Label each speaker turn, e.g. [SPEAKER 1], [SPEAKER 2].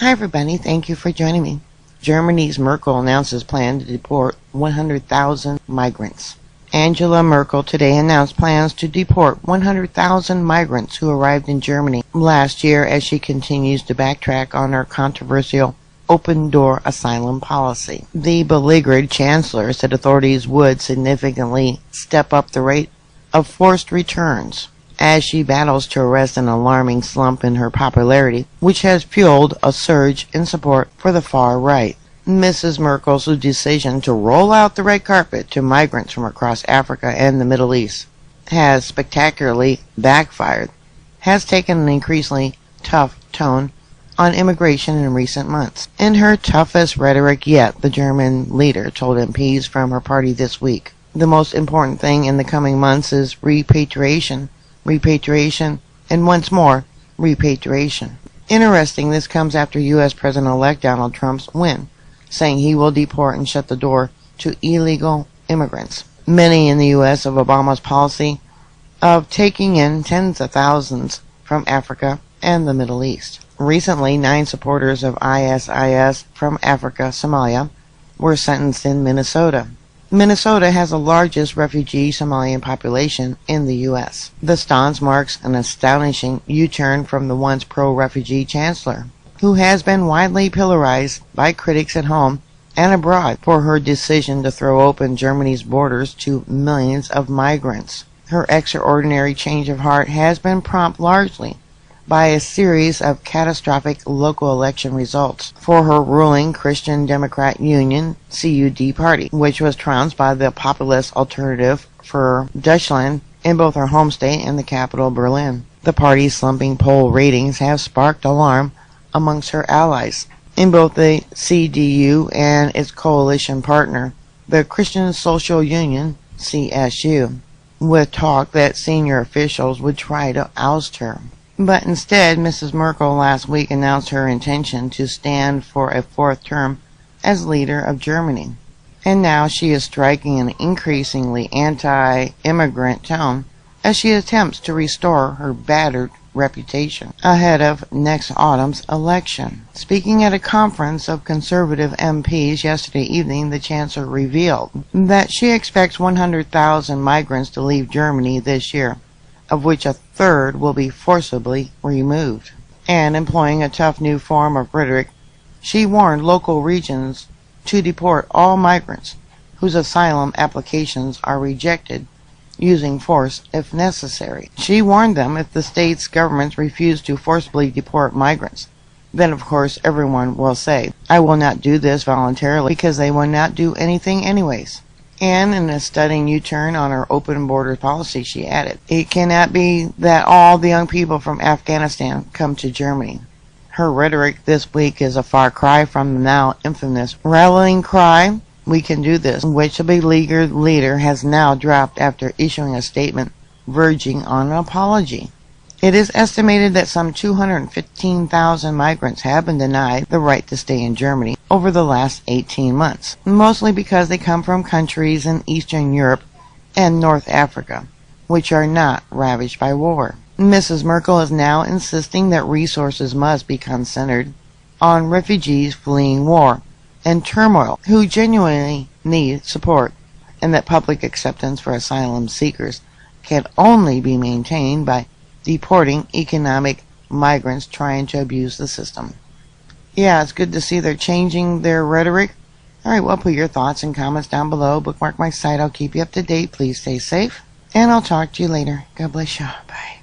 [SPEAKER 1] Hi everybody, thank you for joining me. Germany's Merkel announces plan to deport 100,000 migrants. Angela Merkel today announced plans to deport 100,000 migrants who arrived in Germany last year as she continues to backtrack on her controversial open-door asylum policy. The beleaguered chancellor said authorities would significantly step up the rate of forced returns as she battles to arrest an alarming slump in her popularity, which has fueled a surge in support for the far right. Mrs. Merkel's decision to roll out the red carpet to migrants from across Africa and the Middle East has spectacularly backfired, has taken an increasingly tough tone on immigration in recent months. In her toughest rhetoric yet, the German leader told MPs from her party this week, the most important thing in the coming months is repatriation, and once more, repatriation. Interesting, this comes after U.S. President-elect Donald Trump's win, saying he will deport and shut the door to illegal immigrants. Many in the U.S. of Obama's policy of taking in tens of thousands from Africa and the Middle East. Recently, 9 supporters of ISIS from Africa, Somalia, were sentenced in Minnesota. Minnesota has the largest refugee Somalian population in the U.S. The stance marks an astonishing U-turn from the once pro-refugee chancellor, who has been widely polarized by critics at home and abroad for her decision to throw open Germany's borders to millions of migrants. Her extraordinary change of heart has been prompted largely by a series of catastrophic local election results for her ruling Christian Democrat Union CUD party, which was trounced by the populist Alternative for Deutschland in both her home state and the capital Berlin. The party's slumping poll ratings have sparked alarm amongst her allies in both the CDU and its coalition partner, the Christian Social Union CSU, with talk that senior officials would try to oust her. But instead, Mrs. Merkel last week announced her intention to stand for a 4th term as leader of Germany. And now she is striking an increasingly anti-immigrant tone as she attempts to restore her battered reputation ahead of next autumn's election. Speaking at a conference of conservative MPs yesterday evening, the chancellor revealed that she expects 100,000 migrants to leave Germany this year, of which a third will be forcibly removed. And employing a tough new form of rhetoric, she warned local regions to deport all migrants whose asylum applications are rejected, using force if necessary. She warned them if the state's governments refuse to forcibly deport migrants, then of course everyone will say, I will not do this voluntarily because they will not do anything anyways. And in a stunning U-turn on her open borders policy, she added, it cannot be that all the young people from Afghanistan come to Germany. Her rhetoric this week is a far cry from the now infamous rallying cry, we can do this, which the beleaguered leader has now dropped after issuing a statement verging on an apology. It is estimated that some 215,000 migrants have been denied the right to stay in Germany over the last 18 months, mostly because they come from countries in Eastern Europe and North Africa, which are not ravaged by war. Mrs. Merkel is now insisting that resources must be concentrated on refugees fleeing war and turmoil who genuinely need support, and that public acceptance for asylum seekers can only be maintained by deporting economic migrants trying to abuse the system. Yeah, it's good to see they're changing their rhetoric. Alright, well, put your thoughts and comments down below. Bookmark my site. I'll keep you up to date. Please stay safe. And I'll talk to you later. God bless you. Bye.